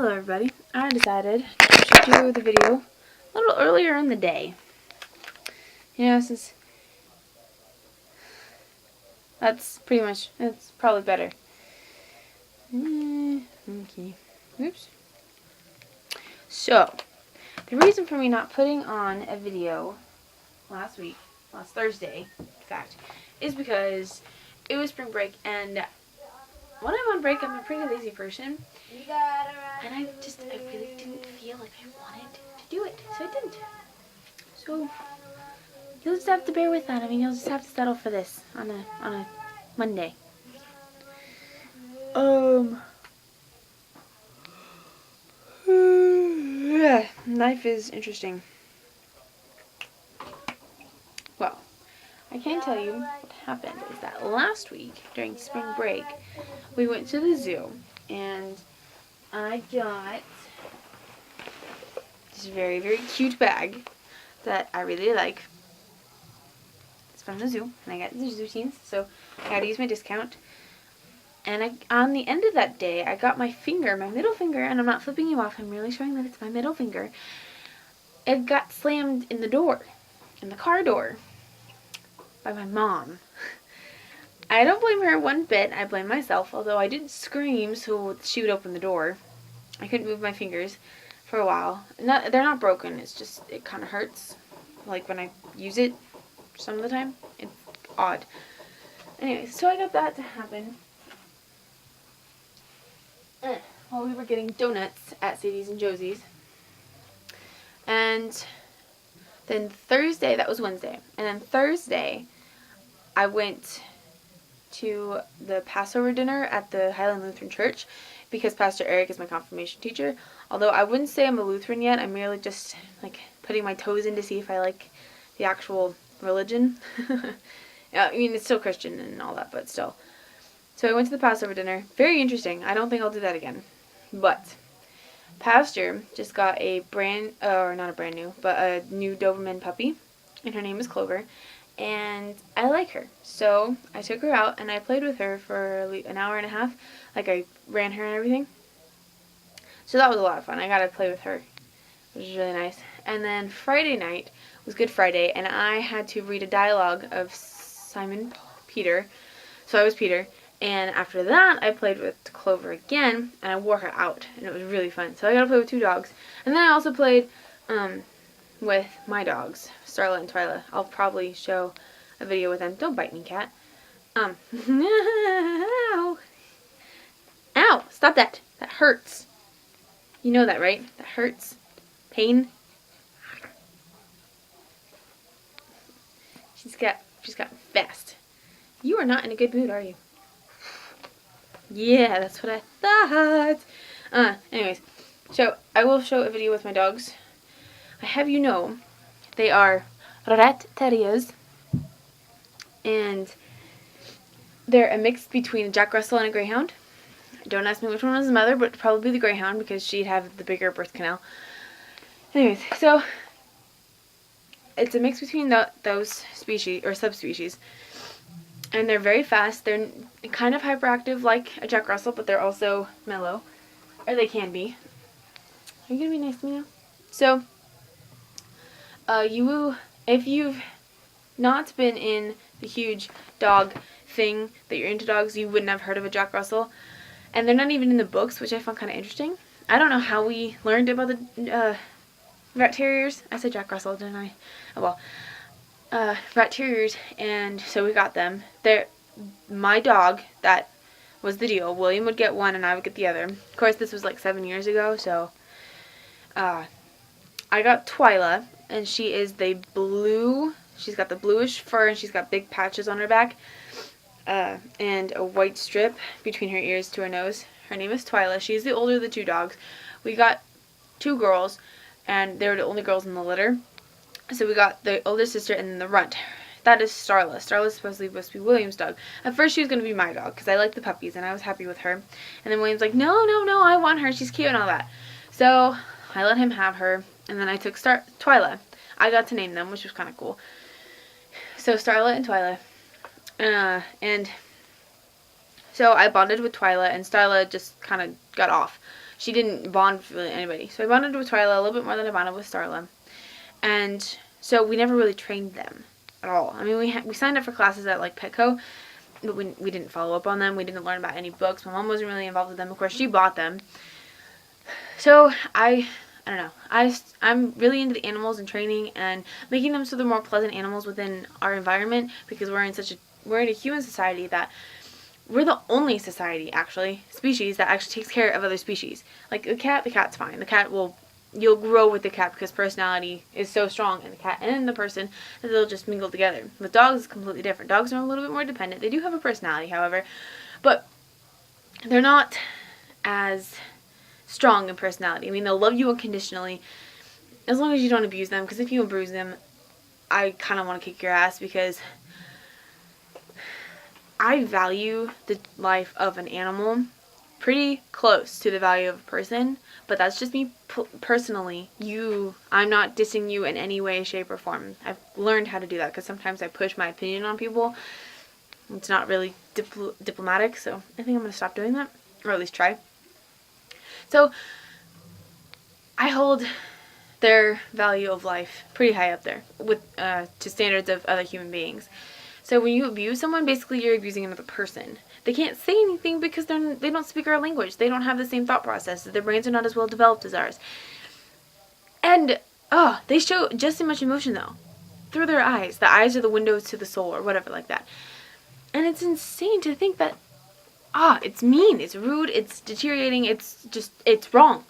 Hello everybody. I decided to do the video a little earlier in the day. Since that's probably better. Okay. Oops. So, the reason for me not putting on a video last Thursday, in fact, is because it was spring break, and when I'm on break, I'm a pretty lazy person, and I really didn't feel like I wanted to do it, so I didn't. So, you'll just have to bear with that. You'll just have to settle for this on a Monday. Life is interesting. Well, I can tell you what happened is that last week during spring break, we went to the zoo, and I got this very, very cute bag that I really like. It's from the zoo, and I got the zoo teens, so I gotta use my discount. And on the end of that day, I got my middle finger, and I'm not flipping you off, I'm really showing that it's my middle finger. It got slammed in the car door, by my mom. I don't blame her one bit, I blame myself, although I didn't scream so she would open the door. I couldn't move my fingers for a while. They're not broken, it's just, it kind of hurts, like when I use it some of the time. It's odd. Anyway, so I got that to happen while we were getting donuts at Sadie's and Josie's. And then Thursday, that was Wednesday, and then Thursday I went to the Passover dinner at the Highland Lutheran Church because Pastor Eric is my confirmation teacher. Although I wouldn't say I'm a Lutheran yet, I'm merely just like putting my toes in to see if I like the actual religion. It's still Christian and all that, but still. So I went to the Passover dinner. Very interesting. I don't think I'll do that again. But Pastor just got a not a brand new, but a new Doberman puppy, and her name is Clover, and I like her. So I took her out and I played with her for an hour and a half. Like, I ran her and everything. So that was a lot of fun. I got to play with her, which was really nice. And then Friday night was Good Friday, and I had to read a dialogue of Simon Peter. So I was Peter. And after that, I played with Clover again, and I wore her out, and it was really fun. So I got to play with two dogs. And then I also played with my dogs, Starla and Twyla. I'll probably show a video with them. Don't bite me, cat. Ow. Ow! Stop that. That hurts. You know that, right? That hurts. Pain. She's gotten fast. You are not in a good mood, are you? Yeah, that's what I thought. Anyways, so I will show a video with my dogs. I have you know, they are rat terriers, and they're a mix between a Jack Russell and a Greyhound. Don't ask me which one was the mother, but probably the Greyhound because she'd have the bigger birth canal. Anyways, so it's a mix between those species or subspecies. And they're very fast. They're kind of hyperactive like a Jack Russell, but they're also mellow. Or they can be. Are you going to be nice to me now? So, if you've not been in the huge dog thing that you're into dogs, you wouldn't have heard of a Jack Russell. And they're not even in the books, which I found kind of interesting. I don't know how we learned about the rat terriers. I said Jack Russell, didn't I? Oh well. Rat terriers, and so we got them. My dog, that was the deal. William would get one and I would get the other. Of course, this was like 7 years ago, so I got Twyla, and she is the blue. She's got the bluish fur, and she's got big patches on her back, and a white strip between her ears to her nose. Her name is Twyla. She's the older of the two dogs. We got two girls, and they were the only girls in the litter. So we got the older sister and then the runt. That is Starla. Starla's supposed to be William's dog. At first she was going to be my dog because I like the puppies and I was happy with her. And then William's like, no, I want her. She's cute and all that. So I let him have her. And then I took Twyla. I got to name them, which was kind of cool. So Starla and Twyla. And so I bonded with Twyla, and Starla just kind of got off. she didn't bond with really anybody. So I bonded with Twyla a little bit more than I bonded with Starla. And so we never really trained them at all. I mean, we signed up for classes at like Petco, but we didn't follow up on them. We didn't learn about any books. My mom wasn't really involved with them. Of course, she bought them. So I don't know. I'm really into the animals and training and making them so they're more pleasant animals within our environment, because we're in a human society that we're the only society, actually, species that actually takes care of other species. Like the cat's fine. You'll grow with the cat because personality is so strong in the cat and in the person that they'll just mingle together. With dogs, it's completely different. Dogs are a little bit more dependent. They do have a personality, however, but they're not as strong in personality. I mean, they'll love you unconditionally as long as you don't abuse them, because if you abuse them, I kind of want to kick your ass, because I value the life of an animal pretty close to the value of a person, but that's just me personally. I'm not dissing you in any way, shape, or form. I've learned how to do that, because sometimes I push my opinion on people. It's not really diplomatic, so I think I'm going to stop doing that, or at least try. So I hold their value of life pretty high up there with to standards of other human beings. So when you abuse someone, basically you're abusing another person. They can't say anything because they don't speak our language. They don't have the same thought process. Their brains are not as well developed as ours. And they show just as much emotion though, through their eyes. The eyes are the windows to the soul, or whatever like that. And it's insane to think that it's mean, it's rude, it's deteriorating, it's wrong.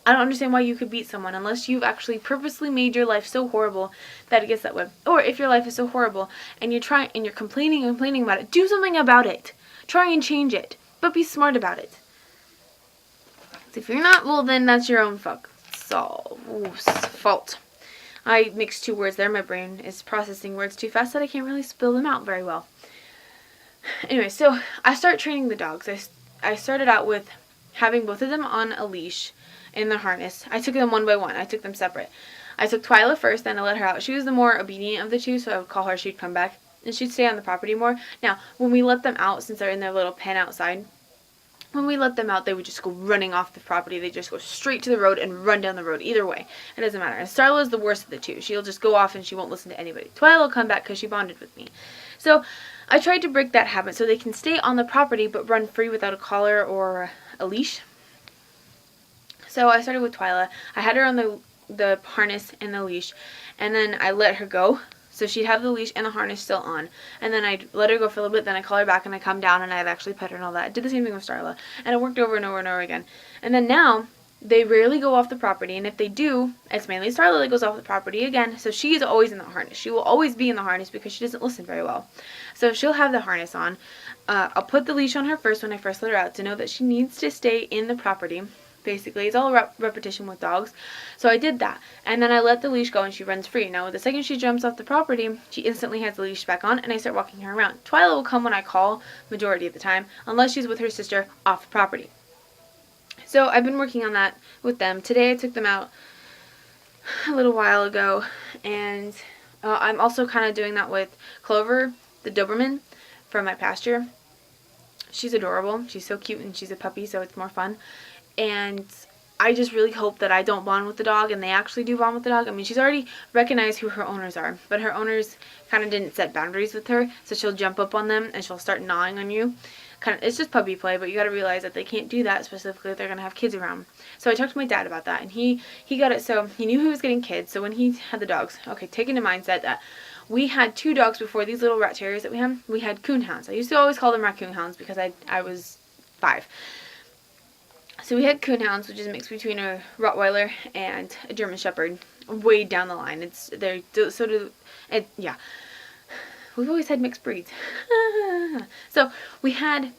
I don't understand why you could beat someone unless you've actually purposely made your life so horrible that it gets that way. Or if your life is so horrible and you're complaining about it, do something about it. Try and change it, but be smart about it. So if you're not, well, then that's your own fault. I mixed two words there. My brain is processing words too fast that I can't really spill them out very well. Anyway, so I start training the dogs. I started out with having both of them on a leash in the harness. I took them one by one. I took them separate. I took Twyla first, then I let her out. She was the more obedient of the two, so I would call her, she'd come back, and she'd stay on the property more. Now, when we let them out, since they're in their little pen outside, when we let them out, they would just go running off the property. They just go straight to the road and run down the road either way. It doesn't matter. And Starla is the worst of the two. She'll just go off and she won't listen to anybody. Twyla will come back because she bonded with me. So I tried to break that habit so they can stay on the property but run free without a collar or a leash. So I started with Twyla. I had her on the harness and the leash, and then I let her go. So she'd have the leash and the harness still on. And then I'd let her go for a little bit, then I'd call her back and I'd come down and I'd actually pet her and all that. I did the same thing with Starla. And it worked over and over and over again. And then now, they rarely go off the property. And if they do, it's mainly Starla that goes off the property again. So she's always in the harness. She will always be in the harness because she doesn't listen very well. So she'll have the harness on. I'll put the leash on her first when I first let her out to know that she needs to stay in the property. Basically, it's all repetition with dogs. So I did that. And then I let the leash go and she runs free. Now, the second she jumps off the property, she instantly has the leash back on and I start walking her around. Twyla will come when I call, majority of the time, unless she's with her sister off the property. So I've been working on that with them. Today I took them out a little while ago. And I'm also kind of doing that with Clover, the Doberman, from my pasture. She's adorable. She's so cute and she's a puppy, so it's more fun. And I just really hope that I don't bond with the dog and they actually do bond with the dog. I mean, she's already recognized who her owners are, but her owners kind of didn't set boundaries with her, so she'll jump up on them and she'll start gnawing on you. It's just puppy play, but you got to realize that they can't do that, specifically if they're going to have kids around. So I talked to my dad about that, and he got it so he knew he was getting kids. So when he had the dogs, okay, take into mindset that we had 2 dogs before, these little rat terriers that we had coonhounds. I used to always call them raccoon hounds because I was 5. So we had coonhounds, which is a mix between a Rottweiler and a German Shepherd. Way down the line, yeah. We've always had mixed breeds. So we had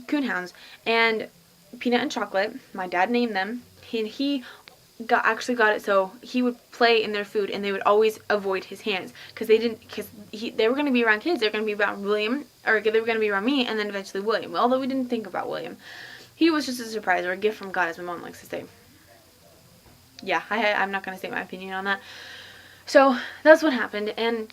coonhounds and Peanut and Chocolate. My dad named them. He actually got it so he would play in their food and they would always avoid his hands because they were going to be around kids. They were going to be around William, or they were going to be around me, and then eventually William. Although we didn't think about William. He was just a surprise or a gift from God, as my mom likes to say. Yeah, I'm not going to say my opinion on that. So that's what happened, and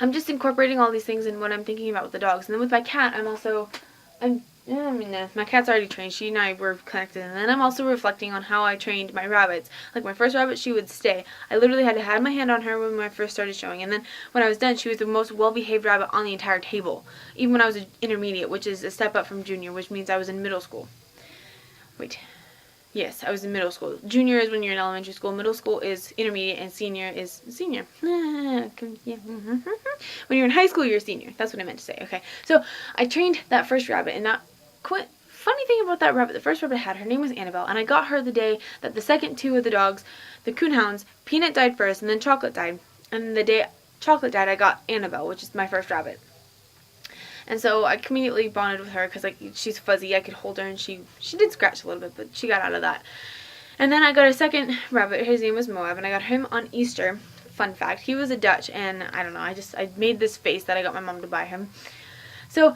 I'm just incorporating all these things in what I'm thinking about with the dogs. And then with my cat, I'm I mean, my cat's already trained. She and I were connected. And then I'm also reflecting on how I trained my rabbits. Like, my first rabbit, she would stay. I literally had to have my hand on her when I first started showing. And then when I was done, she was the most well-behaved rabbit on the entire table. Even when I was an intermediate, which is a step up from junior, which means I was in middle school. Wait. Yes, I was in middle school. Junior is when you're in elementary school. Middle school is intermediate, and senior is senior. When you're in high school, you're a senior. That's what I meant to say. Okay, so I trained that first rabbit, and funny thing about that rabbit, the first rabbit I had, her name was Annabelle, and I got her the day that the second two of the dogs, the coonhounds, Peanut died first, and then Chocolate died. And the day Chocolate died, I got Annabelle, which is my first rabbit. And so I immediately bonded with her because, like, she's fuzzy. I could hold her, and she did scratch a little bit, but she got out of that. And then I got a second rabbit. His name was Moab, and I got him on Easter. Fun fact, he was a Dutch, and I don't know, I made this face that I got my mom to buy him. So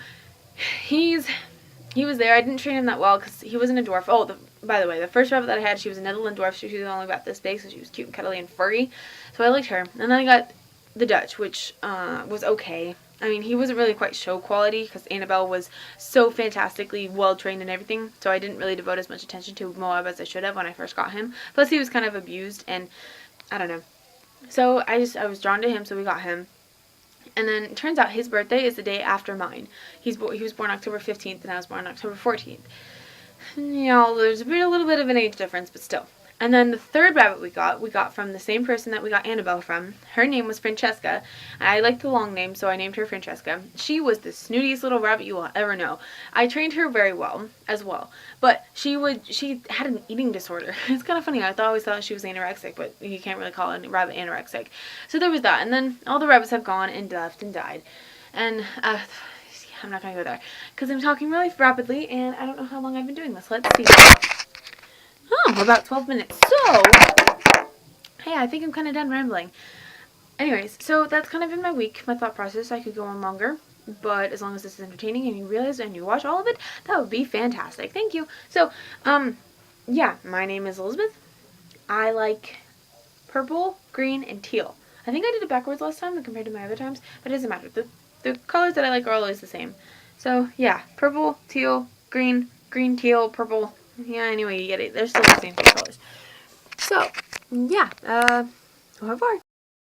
he was there. I didn't train him that well because he wasn't a dwarf. Oh, by the way, the first rabbit that I had, she was a Netherland dwarf. So she was only about this big, so she was cute and cuddly and furry. So I liked her. And then I got the Dutch, which was okay. I mean, he wasn't really quite show quality because Annabelle was so fantastically well trained and everything. So I didn't really devote as much attention to Moab as I should have when I first got him. Plus, he was kind of abused, and I don't know. So I was drawn to him, so we got him. And then it turns out his birthday is the day after mine. He was born October 15th, and I was born October 14th. You know, there's a little bit of an age difference, but still. And then the third rabbit we got from the same person that we got Annabelle from. Her name was Francesca. And I liked the long name, so I named her Francesca. She was the snootiest little rabbit you will ever know. I trained her very well, as well. But she had an eating disorder. It's kind of funny. I always thought she was anorexic, but you can't really call a rabbit anorexic. So there was that. And then all the rabbits have gone and left and died. And, I'm not going to go there. Because I'm talking really rapidly, and I don't know how long I've been doing this. Let's see. Oh, about 12 minutes. So, hey, I think I'm kind of done rambling. Anyways, so that's kind of been my week, my thought process. I could go on longer, but as long as this is entertaining and you realize and you watch all of it, that would be fantastic. Thank you. So, yeah, my name is Elizabeth. I like purple, green, and teal. I think I did it backwards last time compared to my other times, but it doesn't matter. The colors that I like are always the same. So, yeah, purple, teal, green, teal, purple. Yeah, anyway, you get it. They're still the same colors. So, yeah, au revoir.